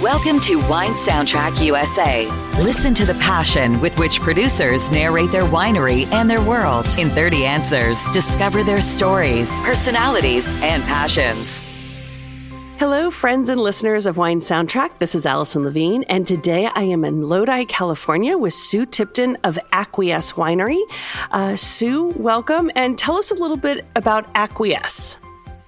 Welcome to Wine Soundtrack USA. Listen to the passion with which producers narrate their winery and their world in 30 answers. Discover their stories, personalities, and passions. Hello, friends and listeners of Wine Soundtrack. This is Allison Levine, and today I am in Lodi, California with Sue Tipton of Acquiesce Winery. Sue, welcome, and tell us a little bit about Acquiesce.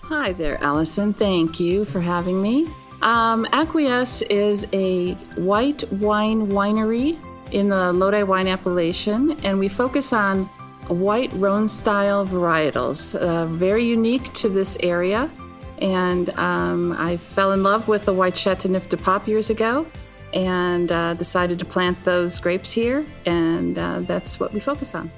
Hi there, Allison. Thank you for having me. Acquiesce is a white wine winery in the Lodi wine appellation, and we focus on white Rhone-style varietals, very unique to this area. And I fell in love with the white Chateauneuf du Pape years ago and decided to plant those grapes here, and that's what we focus on.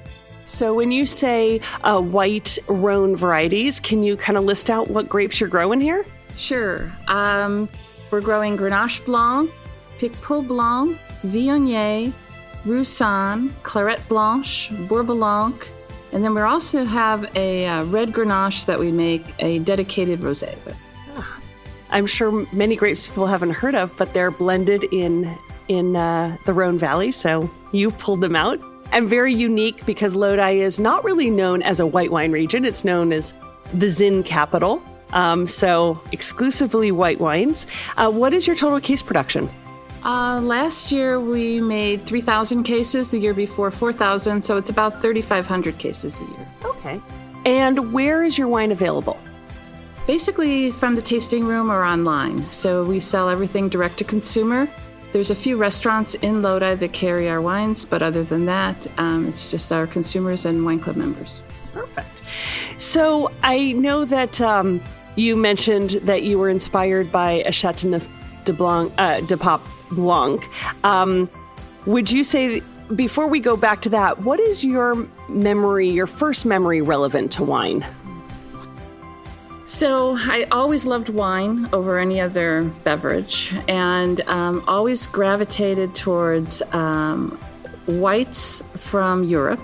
So when you say white Rhone varieties, can you kind of list out what grapes you're growing here? Sure. We're growing Grenache Blanc, Picpoul Blanc, Viognier, Roussanne, Clairette Blanche, Bourboulon, and then we also have a red Grenache that we make a dedicated rosé with. I'm sure many grapes people haven't heard of, but they're blended in the Rhone Valley, so you've pulled them out. And very unique because Lodi is not really known as a white wine region. It's known as the Zin capital, so exclusively white wines. What is your total case production? Last year we made 3,000 cases, the year before 4,000, so it's about 3,500 cases a year. Okay. And where is your wine available? Basically from the tasting room or online. So we sell everything direct to consumer. There's a few restaurants in Lodi that carry our wines, but other than that, it's just our consumers and wine club members. Perfect. So I know that you mentioned that you were inspired by a Chateauneuf du Pape Blanc. Would you say, before we go back to that, what is your first memory relevant to wine? So I always loved wine over any other beverage, and always gravitated towards whites from Europe.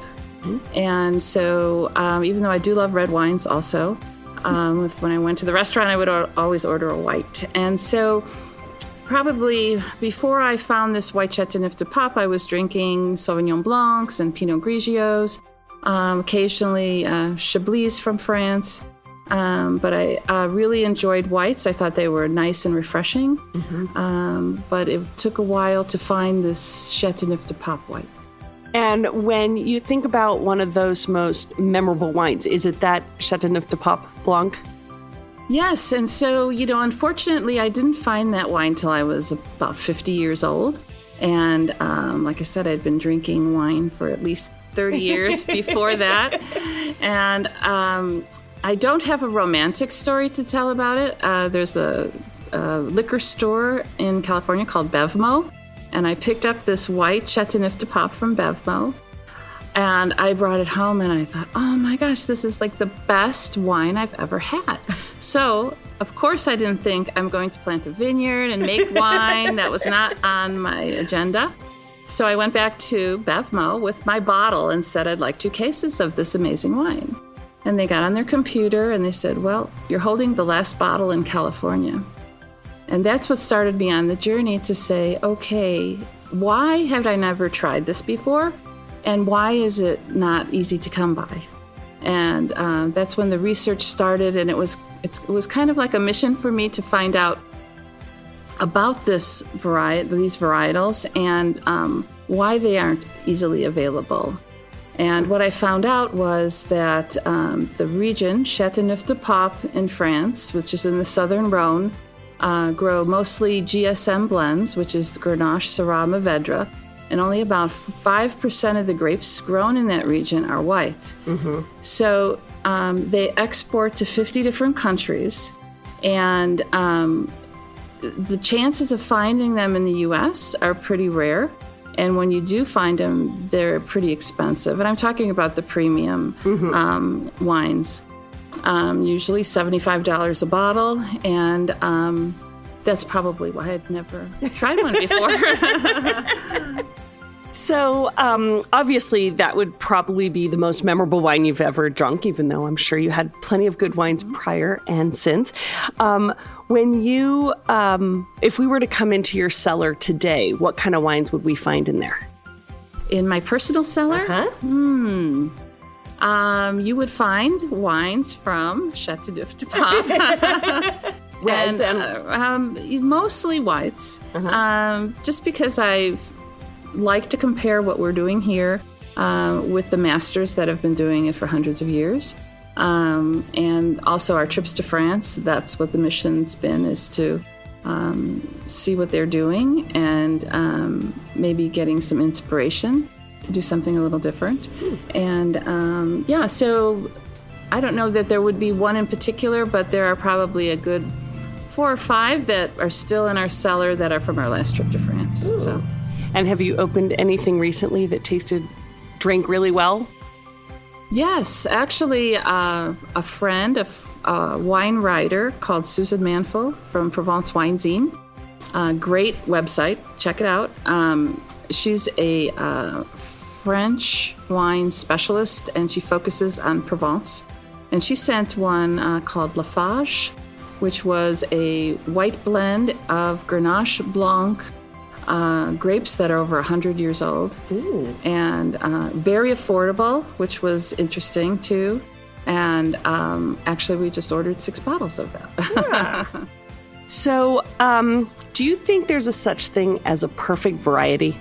And so even though I do love red wines also, when I went to the restaurant, I would always order a white. And so probably before I found this white Chateauneuf du Pape, I was drinking Sauvignon Blancs and Pinot Grigios, occasionally Chablis from France. But I really enjoyed whites. I thought they were nice and refreshing. But it took a while to find this Chateauneuf du Pape white. And when you think about one of those most memorable wines, is it that Chateauneuf du Pape Blanc? Yes, and so, unfortunately, I didn't find that wine till I was about 50 years old. And like I said, I'd been drinking wine for at least 30 years before that. And I don't have a romantic story to tell about it. There's a liquor store in California called Bevmo, and I picked up this white Chateauneuf du Pape from Bevmo, and I brought it home, and I thought, oh my gosh, this is like the best wine I've ever had. So, of course, I didn't think I'm going to plant a vineyard and make wine. That was not on my agenda. So I went back to Bevmo with my bottle and said I'd like 2 cases of this amazing wine. And they got on their computer and they said, well, you're holding the last bottle in California. And that's what started me on the journey to say, okay, why have I never tried this before? And why is it not easy to come by? And that's when the research started, and it was kind of like a mission for me to find out about these varietals and why they aren't easily available. And what I found out was that the region, Chateauneuf du Pape in France, which is in the southern Rhone, grow mostly GSM blends, which is Grenache, Syrah, Mourvedre, and only about 5% of the grapes grown in that region are white. So they export to 50 different countries, and the chances of finding them in the U.S. are pretty rare. And when you do find them, they're pretty expensive. And I'm talking about the premium wines, usually $75 a bottle. And that's probably why I'd never tried one before. So obviously that would probably be the most memorable wine you've ever drunk, even though I'm sure you had plenty of good wines prior and since. When you, if we were to come into your cellar today, what kind of wines would we find in there? In my personal cellar? You would find wines from Chateauneuf du Pape. Reds and mostly whites, just because I like to compare what we're doing here with the masters that have been doing it for hundreds of years. And also our trips to France, that's what the mission's been, is to see what they're doing and maybe getting some inspiration to do something a little different. And so I don't know that there would be one in particular, but there are probably a good 4 or 5 that are still in our cellar that are from our last trip to France. So. And have you opened anything recently that drank really well? Yes, actually, a friend, a wine writer called Susan Manful from Provence Wine Zine. Great website, check it out. She's a French wine specialist, and she focuses on Provence. And she sent one called Lafage, which was a white blend of Grenache Blanc grapes that are over 100 years old. Ooh. And very affordable, which was interesting too. And actually, we just ordered 6 bottles of that. Yeah. So, do you think there's a such thing as a perfect variety?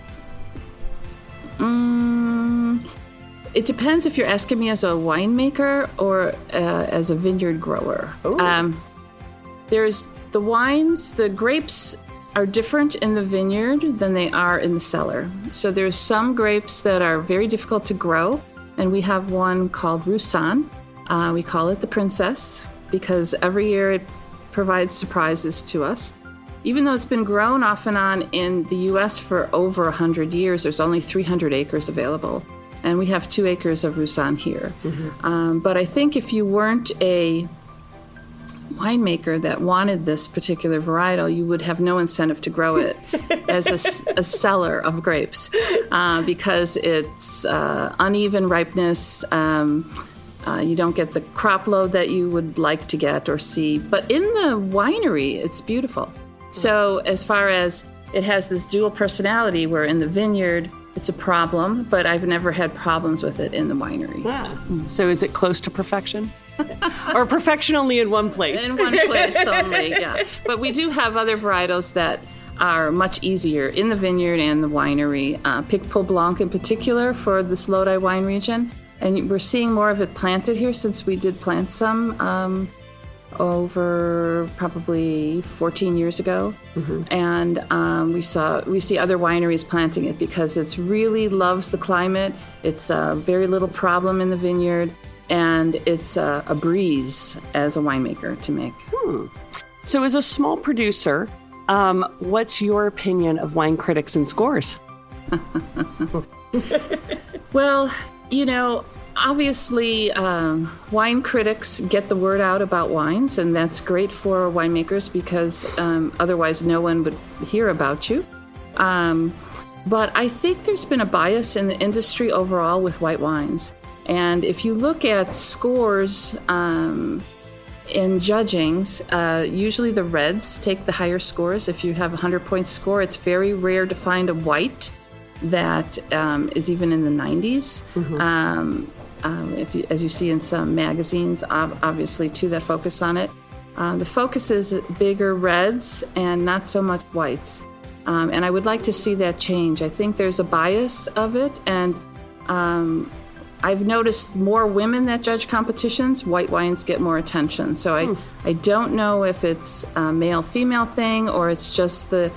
It depends if you're asking me as a winemaker or as a vineyard grower. There's the wines, the grapes are different in the vineyard than they are in the cellar. So there's some grapes that are very difficult to grow, and we have one called Roussanne. We call it the Princess because every year it provides surprises to us. Even though it's been grown off and on in the U.S. for over 100 years, there's only 300 acres available, and we have 2 acres of Roussanne here. But I think if you weren't a winemaker that wanted this particular varietal, you would have no incentive to grow it as a seller of grapes because it's uneven ripeness. You don't get the crop load that you would like to get or see. But in the winery, it's beautiful. So as far as it has this dual personality where in the vineyard, it's a problem, but I've never had problems with it in the winery. Yeah. So is it close to perfection? Or perfection only in one place? In one place only, yeah. But we do have other varietals that are much easier in the vineyard and the winery. Picpoul Blanc in particular for this Lodi wine region. And we're seeing more of it planted here since we did plant some over probably 14 years ago. And we see other wineries planting it because it really loves the climate. It's very little problem in the vineyard. And it's a breeze as a winemaker to make. So as a small producer, what's your opinion of wine critics and scores? Well, obviously wine critics get the word out about wines, and that's great for winemakers because otherwise no one would hear about you. But I think there's been a bias in the industry overall with white wines. And if you look at scores in judgings, usually the reds take the higher scores. If you have a 100-point score, it's very rare to find a white that is even in the 90s. As you see in some magazines, obviously, too, that focus on it. The focus is bigger reds and not so much whites. And I would like to see that change. I think there's a bias of it, and I've noticed more women that judge competitions, white wines get more attention. So I don't know if it's a male-female thing or it's just the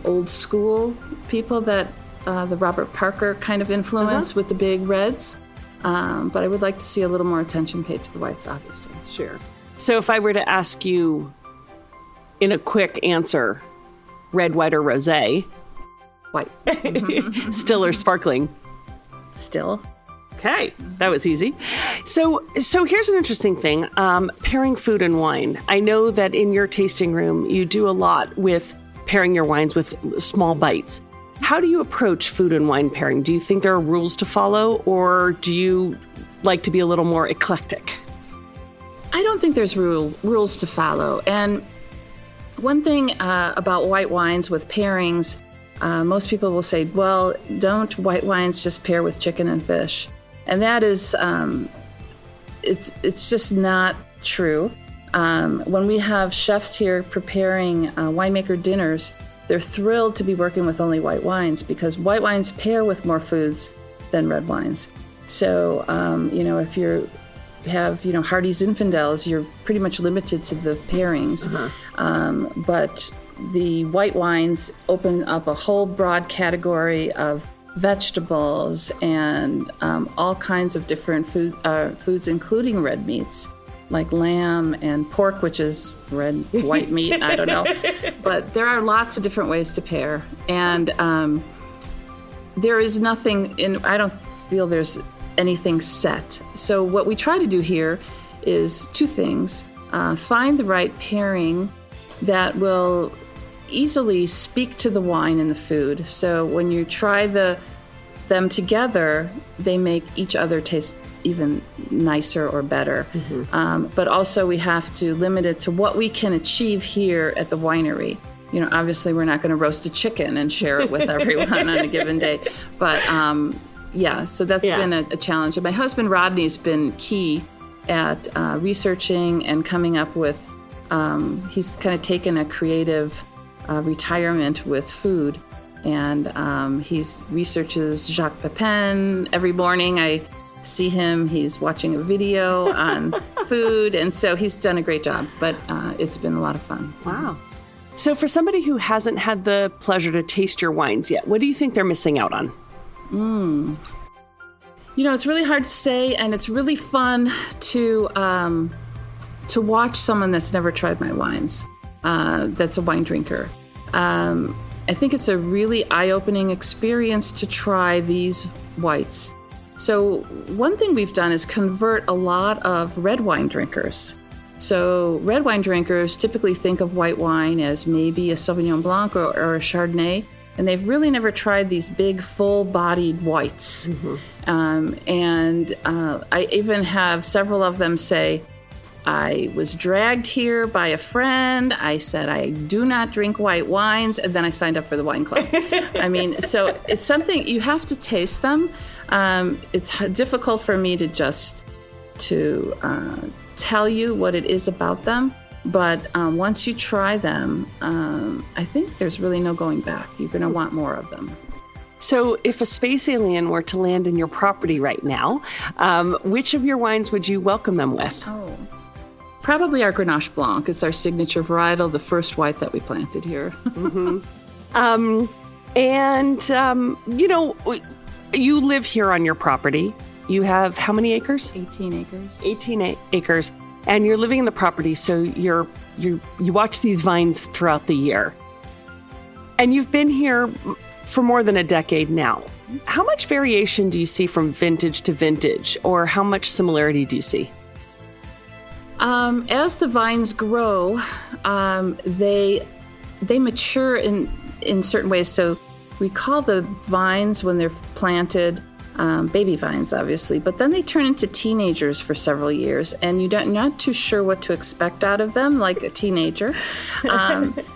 old school people that the Robert Parker kind of influence with the big reds. But I would like to see a little more attention paid to the whites, obviously. Sure. So if I were to ask you in a quick answer, red, white, or rosé? White. Still or sparkling? Still. Okay, that was easy. So here's an interesting thing, pairing food and wine. I know that in your tasting room, you do a lot with pairing your wines with small bites. How do you approach food and wine pairing? Do you think there are rules to follow, or do you like to be a little more eclectic? I don't think there's rules to follow. And One thing about white wines with pairings, most people will say, well, don't white wines just pair with chicken and fish? And that is, it's just not true. When we have chefs here preparing winemaker dinners, they're thrilled to be working with only white wines because white wines pair with more foods than red wines. So, if you have, Hardy's Zinfandels, you're pretty much limited to the pairings. But the white wines open up a whole broad category of vegetables and all kinds of different foods, including red meats, like lamb and pork, which is white meat, I don't know. But there are lots of different ways to pair. And there is nothing I don't feel there's anything set. So what we try to do here is two things. Find the right pairing that will easily speak to the wine and the food. So when you try them together, they make each other taste even nicer or better. But also we have to limit it to what we can achieve here at the winery. Obviously we're not going to roast a chicken and share it with everyone on a given day. But so that's been a challenge. And my husband Rodney's been key at researching and coming up with, he's kind of taken a creative retirement with food. And he researches Jacques Pepin. Every morning I see him, he's watching a video on food. And so he's done a great job, but it's been a lot of fun. Wow. So for somebody who hasn't had the pleasure to taste your wines yet, what do you think they're missing out on? It's really hard to say, and it's really fun to watch someone that's never tried my wines, that's a wine drinker. I think it's a really eye-opening experience to try these whites. So one thing we've done is convert a lot of red wine drinkers. So red wine drinkers typically think of white wine as maybe a Sauvignon Blanc or a Chardonnay, and they've really never tried these big, full-bodied whites. I even have several of them say, I was dragged here by a friend. I said, I do not drink white wines. And then I signed up for the wine club. So it's something, you have to taste them. It's difficult for me to just tell you what it is about them. But once you try them, I think there's really no going back. You're going to want more of them. So if a space alien were to land in your property right now, which of your wines would you welcome them with? Probably our Grenache Blanc. It's our signature varietal, the first white that we planted here. You live here on your property. You have how many acres? 18 acres. 18 acres. And you're living in the property, so you watch these vines throughout the year. And you've been here for more than a decade now. How much variation do you see from vintage to vintage, or how much similarity do you see? As the vines grow, they mature in certain ways. So we call the vines when they're planted baby vines, obviously, but then they turn into teenagers for several years, and you're not too sure what to expect out of them, like a teenager.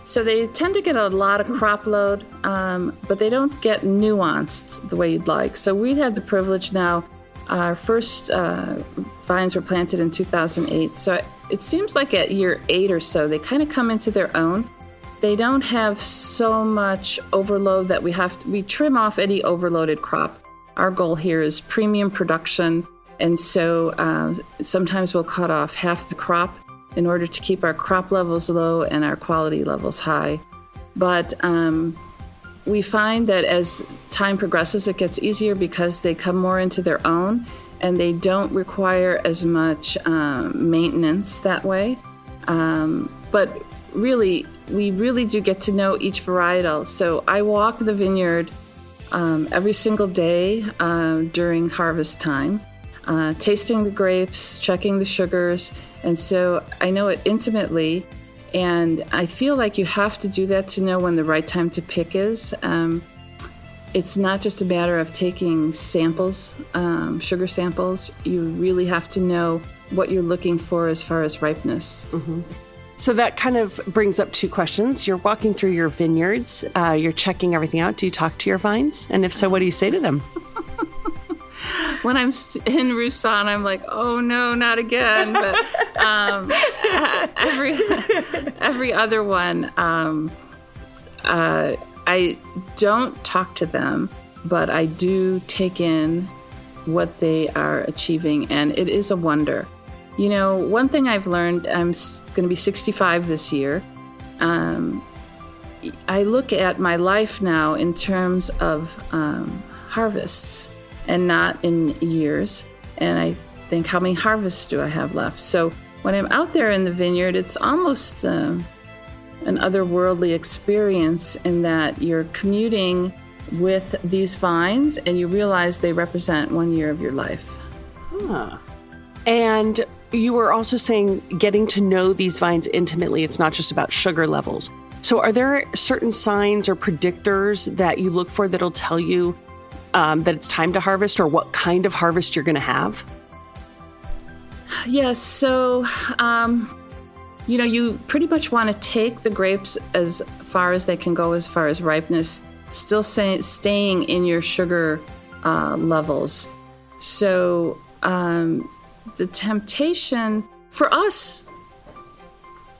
So they tend to get a lot of crop load, but they don't get nuanced the way you'd like. So we had the privilege now. Our first vines were planted in 2008. So it seems like at year 8 or so, they kind of come into their own. They don't have so much overload that we trim off any overloaded crop. Our goal here is premium production. And so sometimes we'll cut off half the crop in order to keep our crop levels low and our quality levels high. But we find that as time progresses, it gets easier because they come more into their own and they don't require as much maintenance that way. But really, we really do get to know each varietal. So I walk the vineyard every single day during harvest time, tasting the grapes, checking the sugars. And so I know it intimately. And I feel like you have to do that to know when the right time to pick is. It's not just a matter of taking samples, sugar samples. You really have to know what you're looking for as far as ripeness. So that kind of brings up two questions. You're walking through your vineyards. You're checking everything out. Do you talk to your vines? And if so, what do you say to them? When I'm in Roussan, I'm like, oh no, not again. But every other one, I don't talk to them, but I do take in what they are achieving, and it is a wonder. You know, one thing I've learned, I'm going to be 65 this year. I look at my life now in terms of harvests and not in years. And I think, how many harvests do I have left? So when I'm out there in the vineyard, it's almost an otherworldly experience in that you're commuting with these vines and you realize they represent 1 year of your life. Huh. And you were also saying getting to know these vines intimately. It's not just about sugar levels. So are there certain signs or predictors that you look for that'll tell you that it's time to harvest or what kind of harvest you're going to have? Yes. So, you pretty much want to take the grapes as far as they can go as far as ripeness, still staying in your sugar levels. So, the temptation for us,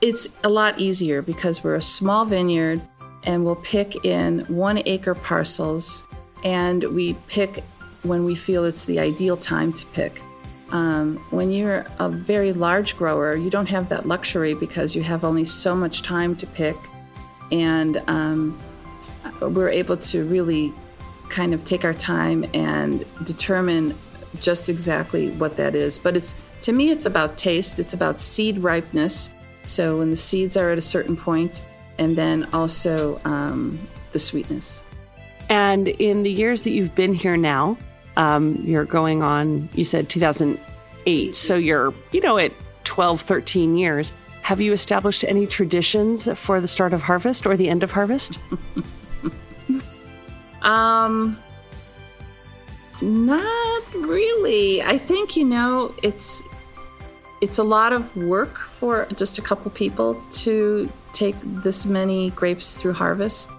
it's a lot easier because we're a small vineyard and we'll pick in 1 acre parcels, and we pick when we feel it's the ideal time to pick. When you're a very large grower, you don't have that luxury because you have only so much time to pick, and we're able to really kind of take our time and determine just exactly what that is. But to me, it's about taste. It's about seed ripeness. So when the seeds are at a certain point, and then also the sweetness. And in the years that you've been here now, you're going on, you said 2008. So you're, at 12, 13 years. Have you established any traditions for the start of harvest or the end of harvest? Not really. I think, it's a lot of work for just a couple people to take this many grapes through harvest.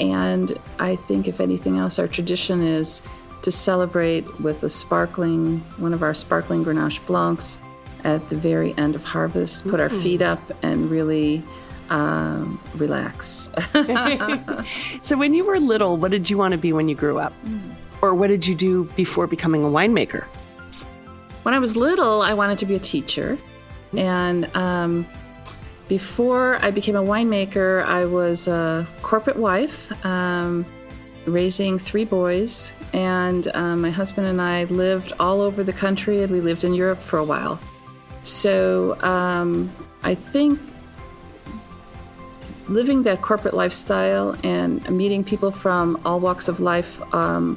And I think, if anything else, our tradition is to celebrate with one of our sparkling Grenache Blancs at the very end of harvest, put our feet up and really relax. So when you were little, what did you want to be when you grew up? Or what did you do before becoming a winemaker? When I was little, I wanted to be a teacher. And before I became a winemaker, I was a corporate wife, raising 3 boys. And my husband and I lived all over the country, and we lived in Europe for a while. So I think living that corporate lifestyle and meeting people from all walks of life, a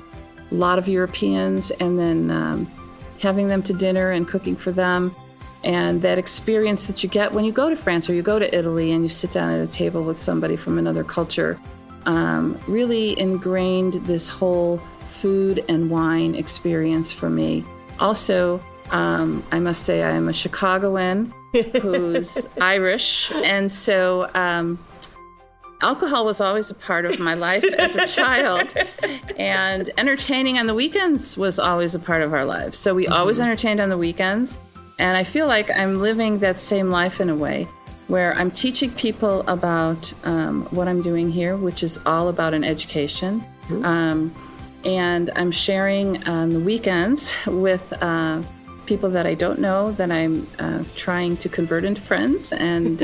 lot of Europeans, and then having them to dinner and cooking for them, and that experience that you get when you go to France or you go to Italy and you sit down at a table with somebody from another culture, really ingrained this whole food and wine experience for me. Also, I must say I am a Chicagoan who's Irish, and so alcohol was always a part of my life as a child, and entertaining on the weekends was always a part of our lives. So we always entertained on the weekends, and I feel like I'm living that same life in a way where I'm teaching people about what I'm doing here, which is all about an education. And I'm sharing on the weekends with people that I don't know, that I'm trying to convert into friends, and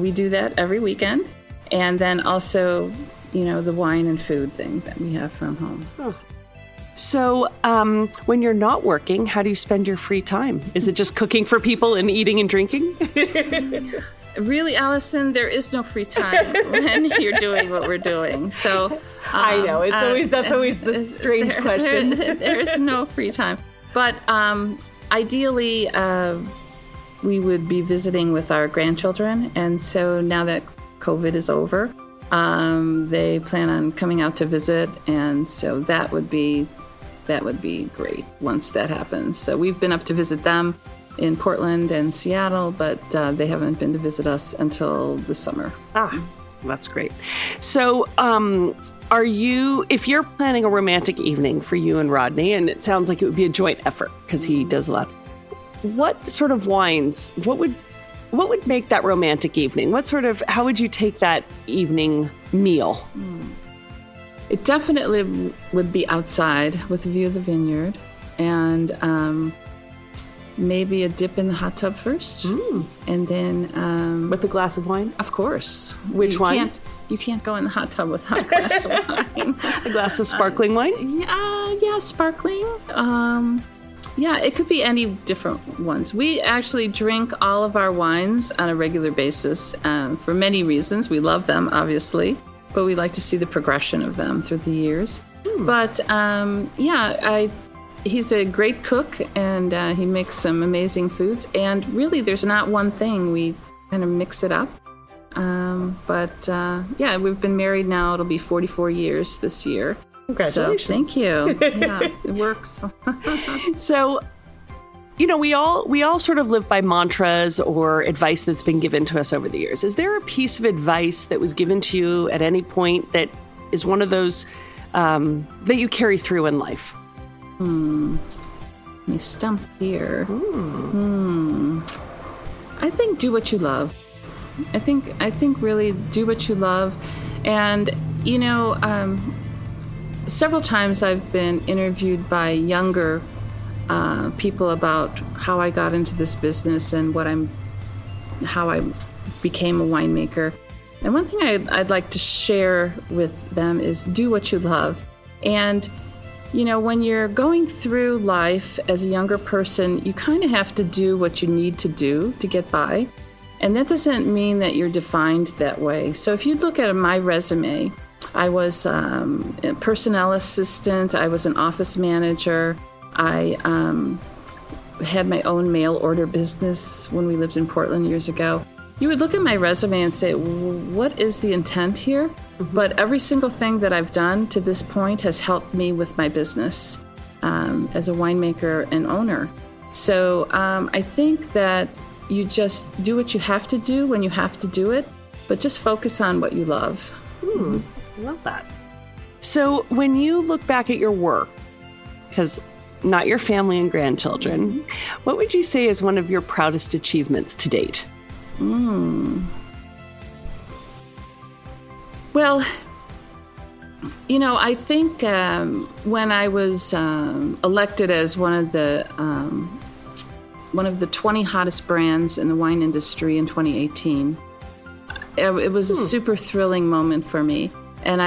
we do that every weekend. And then also, the wine and food thing that we have from home. So when you're not working, how do you spend your free time? Is it just cooking for people and eating and drinking? Really, Allison, there is no free time when you're doing what we're doing. So I know that's always the strange question. There is no free time, but ideally, we would be visiting with our grandchildren, and so now that COVID is over, they plan on coming out to visit, and so that would be great once that happens. So we've been up to visit them in Portland and Seattle, but they haven't been to visit us until the summer. That's great. So, if you're planning a romantic evening for you and Rodney, and it sounds like it would be a joint effort because he does a lot, what sort of wines, what would make that romantic evening? How would you take that evening meal? It definitely would be outside with a view of the vineyard, and maybe a dip in the hot tub first, and then With a glass of wine? of course, Which wine? You can't go in the hot tub without a glass of wine. A glass of sparkling wine? Yeah, sparkling. Yeah, it could be any different ones. We actually drink all of our wines on a regular basis for many reasons. We love them, obviously, but we like to see the progression of them through the years. But he's a great cook, and he makes some amazing foods. And really, there's not one thing. We kind of mix it up. We've been married now. It'll be 44 years this year. Congratulations. So, thank you. Yeah, it works. So, we all sort of live by mantras or advice that's been given to us over the years. Is there a piece of advice that was given to you at any point that is one of those that you carry through in life? Me stump here. I think do what you love. I think really do what you love. And, several times I've been interviewed by younger people about how I got into this business and how I became a winemaker. And one thing I'd like to share with them is do what you love. And, when you're going through life as a younger person, you kind of have to do what you need to do to get by. And that doesn't mean that you're defined that way. So if you look at my resume, I was a personnel assistant, I was an office manager, I had my own mail order business when we lived in Portland years ago. You would look at my resume and say, what is the intent here? But every single thing that I've done to this point has helped me with my business as a winemaker and owner. So I think that you just do what you have to do when you have to do it, but just focus on what you love. I love that. So when you look back at your work, because not your family and grandchildren, what would you say is one of your proudest achievements to date? Well, I think when I was elected as one of the 20 hottest brands in the wine industry in 2018, it was a super thrilling moment for me. And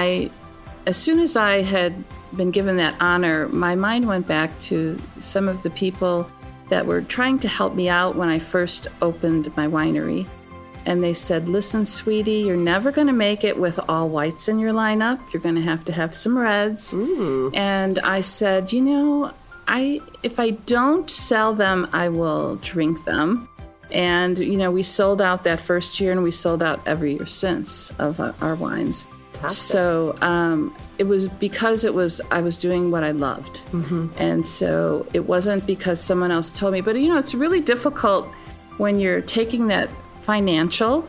as soon as I had been given that honor, my mind went back to some of the people that were trying to help me out when I first opened my winery. And they said, listen, sweetie, you're never going to make it with all whites in your lineup. You're going to have some reds. And I said, if I don't sell them, I will drink them. And, we sold out that first year, and we sold out every year since of our wines. Fantastic. So it was because I was doing what I loved. And so it wasn't because someone else told me. But, it's really difficult when you're taking that financial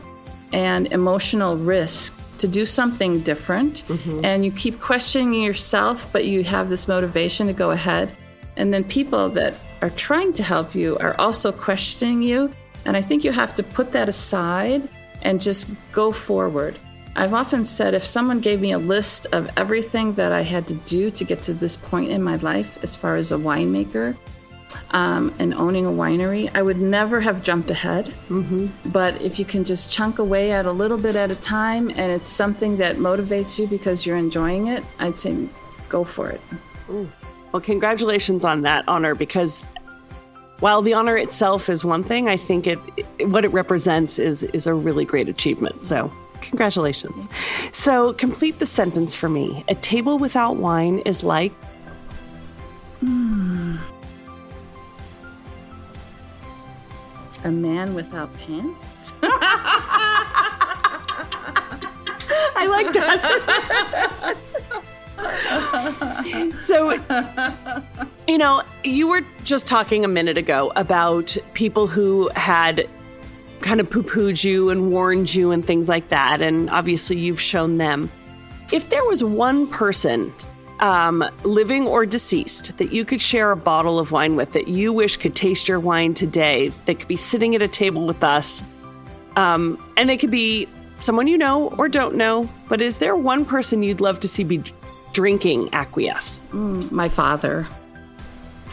and emotional risk to do something different. And you keep questioning yourself, but you have this motivation to go ahead. And then people that are trying to help you are also questioning you. And I think you have to put that aside and just go forward. I've often said if someone gave me a list of everything that I had to do to get to this point in my life as far as a winemaker and owning a winery, I would never have jumped ahead. But if you can just chunk away at a little bit at a time and it's something that motivates you because you're enjoying it, I'd say go for it. Well, congratulations on that honor, because while the honor itself is one thing, I think what it represents is a really great achievement. So congratulations. So complete the sentence for me. A table without wine is like... A man without pants? I like that. So You know, you were just talking a minute ago about people who had kind of poo-pooed you and warned you and things like that. And obviously you've shown them. If there was one person, living or deceased, that you could share a bottle of wine with that you wish could taste your wine today, that could be sitting at a table with us, and they could be someone you know or don't know, but is there one person you'd love to see be drinking Acquiesce? My father.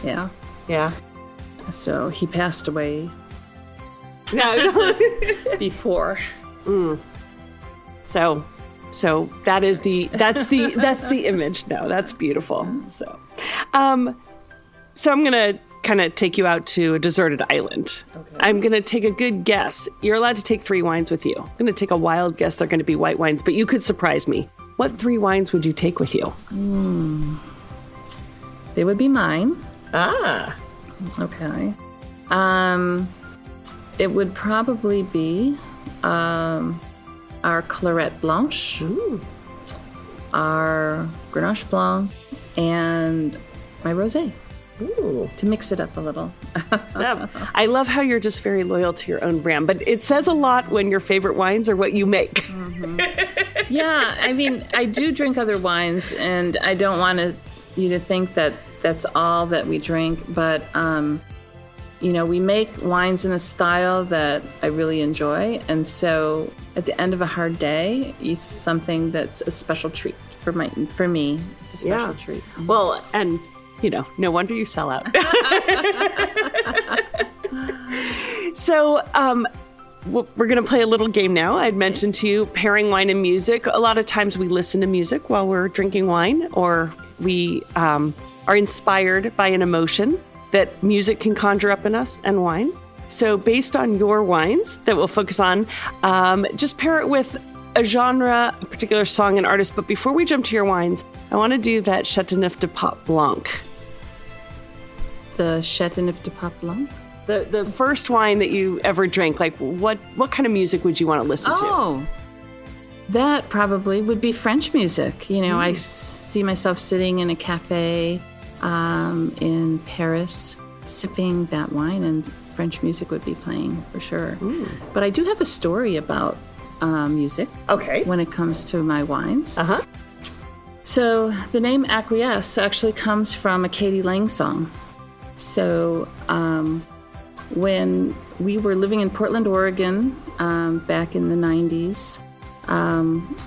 Yeah. Yeah. So he passed away No. before. So that's the image. No, that's beautiful. So I'm gonna kind of take you out to a deserted island. Okay. I'm gonna take a good guess. You're allowed to take 3 wines with you. I'm gonna take a wild guess. They're gonna be white wines, but you could surprise me. What 3 wines would you take with you? They would be mine. Ah. Okay. It would probably be our Claret Blanche, our Grenache Blanc, and my Rosé. Ooh. To mix it up a little. I love how you're just very loyal to your own brand, but it says a lot when your favorite wines are what you make. Mm-hmm. Yeah, I mean, I do drink other wines, and I don't want you to think that that's all that we drink, but we make wines in a style that I really enjoy, and so at the end of a hard day, it's something that's a special treat for me. It's a special treat. Well, and no wonder you sell out. So, we're going to play a little game now. I'd mentioned to you pairing wine and music. A lot of times we listen to music while we're drinking wine, or we are inspired by an emotion that music can conjure up in us, and wine. So based on your wines that we'll focus on, just pair it with a genre, a particular song and artist. But before we jump to your wines, I want to do that Chateauneuf de Pape Blanc. The Chateauneuf de Pape Blanc? The first wine that you ever drank, like what kind of music would you want to listen to? Oh, that probably would be French music. I see myself sitting in a cafe in Paris, sipping that wine, and French music would be playing for sure. But I do have a story about music. Okay. When it comes to my wines. Uh-huh. So the name Acquiesce actually comes from a Katie Lang song. So when we were living in Portland, Oregon, back in the 90s,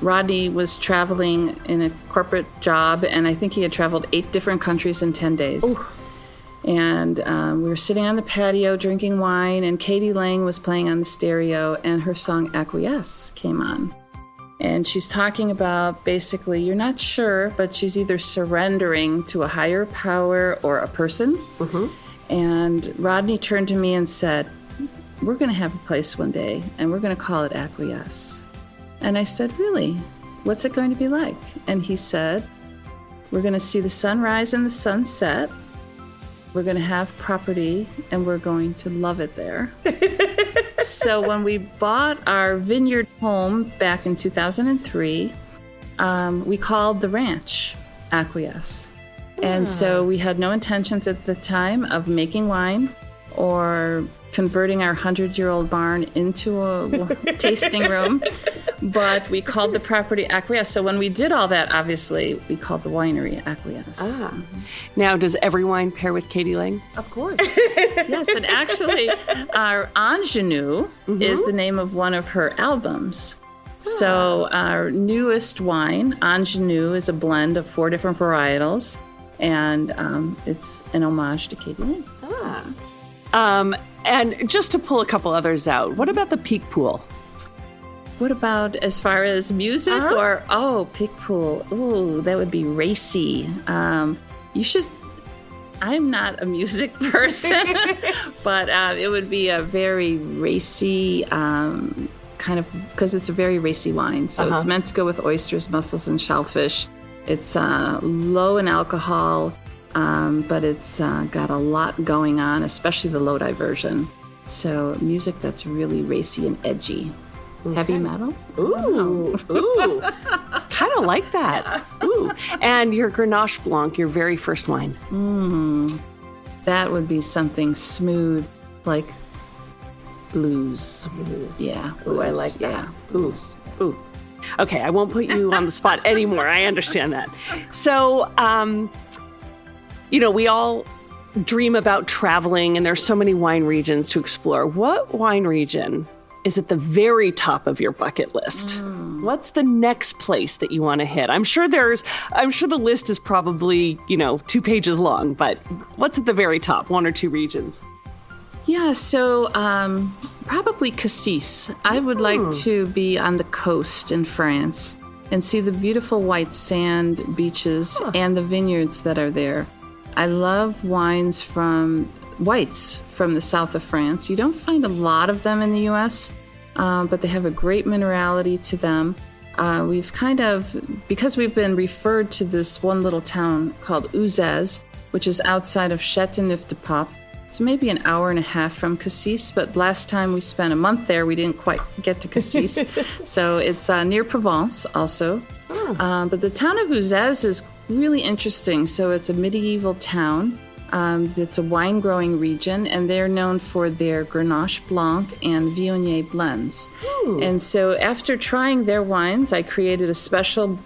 Rodney was traveling in a corporate job, and I think he had traveled 8 different countries in 10 days. Ooh. And we were sitting on the patio drinking wine, and Katie Lang was playing on the stereo, and her song Acquiesce came on. And she's talking about basically, you're not sure, but she's either surrendering to a higher power or a person. Mm-hmm. And Rodney turned to me and said, "We're going to have a place one day, and we're going to call it Acquiesce." And I said, "Really? What's it going to be like?" And he said, "We're going to see the sunrise and the sunset. We're going to have property, and we're going to love it there." So when we bought our vineyard home back in 2003, we called the ranch Acquiesce. And so we had no intentions at the time of making wine or converting our 100-year-old barn into a tasting room, but we called the property Acquiesce. So when we did all that, obviously, we called the winery Acquiesce. Ah. Now, does every wine pair with Katie Lang? Of course. Yes, and actually, our Ingenue is the name of one of her albums. So our newest wine, Ingenue, is a blend of 4 different varietals, and it's an homage to Katie Lang. And just to pull a couple others out, what about the Peak Pool? What about as far as music or, Peak Pool? Ooh, that would be racy. You should, I'm not a music person, but it would be a very racy kind of, because it's a very racy wine. So it's meant to go with oysters, mussels, and shellfish. It's low in alcohol. But it's got a lot going on, especially the Lodi version. So music that's really racy and edgy. Okay. Heavy metal? Ooh. Kind I like that. Ooh. And your Grenache Blanc, your very first wine. That would be something smooth, like blues. Yeah. Ooh, I like that. Yeah. Ooh. Okay, I won't put you on the spot anymore. I understand that. So, we all dream about traveling, and there's so many wine regions to explore. What wine region is at the very top of your bucket list? What's the next place that you want to hit? I'm sure the list is probably, 2 pages long, but what's at the very top, 1 or 2 regions? Yeah, so probably Cassis. I would like to be on the coast in France and see the beautiful white sand beaches and the vineyards that are there. I love whites from the south of France. You don't find a lot of them in the U.S., but they have a great minerality to them. Because we've been referred to this one little town called Uzès, which is outside of Châteauneuf-du-Pape. It's maybe an hour and a half from Cassis, but last time we spent a month there, we didn't quite get to Cassis. So it's near Provence also. But the town of Uzès is really interesting. So it's a medieval town. It's a wine-growing region, and they're known for their Grenache Blanc and Viognier blends. And so after trying their wines, I created a special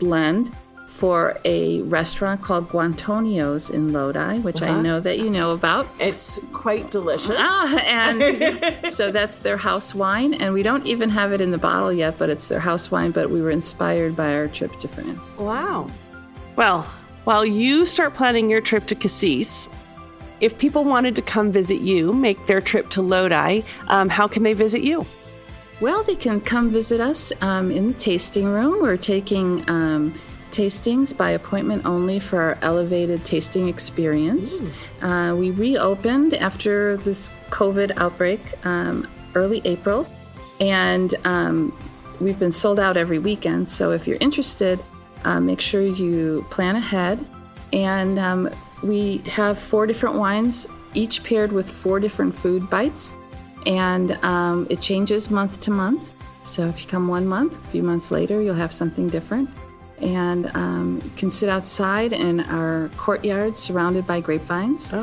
blend for a restaurant called Guantonio's in Lodi, which I know that you know about. It's quite delicious. And so that's their house wine, and we don't even have it in the bottle yet, but it's their house wine, but we were inspired by our trip to France. Wow. Well, while you start planning your trip to Cassis, if people wanted to come visit you, make their trip to Lodi, how can they visit you? Well, they can come visit us in the tasting room. We're taking tastings by appointment only for our elevated tasting experience. We reopened after this COVID outbreak early April, and we've been sold out every weekend. So if you're interested, make sure you plan ahead. And we have 4 different wines, each paired with 4 different food bites. And it changes month to month. So if you come 1 month, a few months later, you'll have something different. And you can sit outside in our courtyard surrounded by grapevines,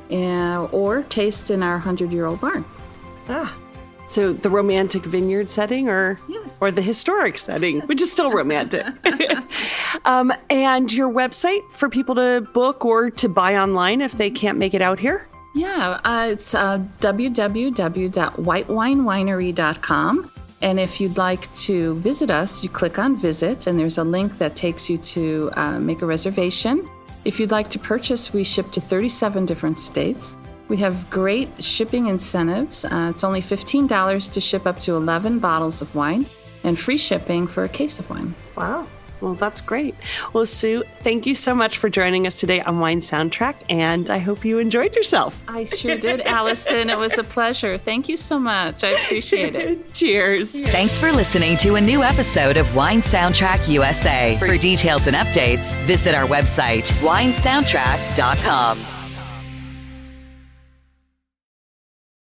or taste in our 100-year-old barn. So the romantic vineyard setting or the historic setting, which is still romantic. And your website for people to book or to buy online if they can't make it out here? Yeah, it's www.whitewinewinery.com. And if you'd like to visit us, you click on Visit, and there's a link that takes you to make a reservation. If you'd like to purchase, we ship to 37 different states. We have great shipping incentives. It's only $15 to ship up to 11 bottles of wine, and free shipping for a case of wine. Wow. Well, that's great. Well, Sue, thank you so much for joining us today on Wine Soundtrack, and I hope you enjoyed yourself. I sure did, Allison. It was a pleasure. Thank you so much. I appreciate it. Cheers. Thanks for listening to a new episode of Wine Soundtrack USA. For details and updates, visit our website, winesoundtrack.com.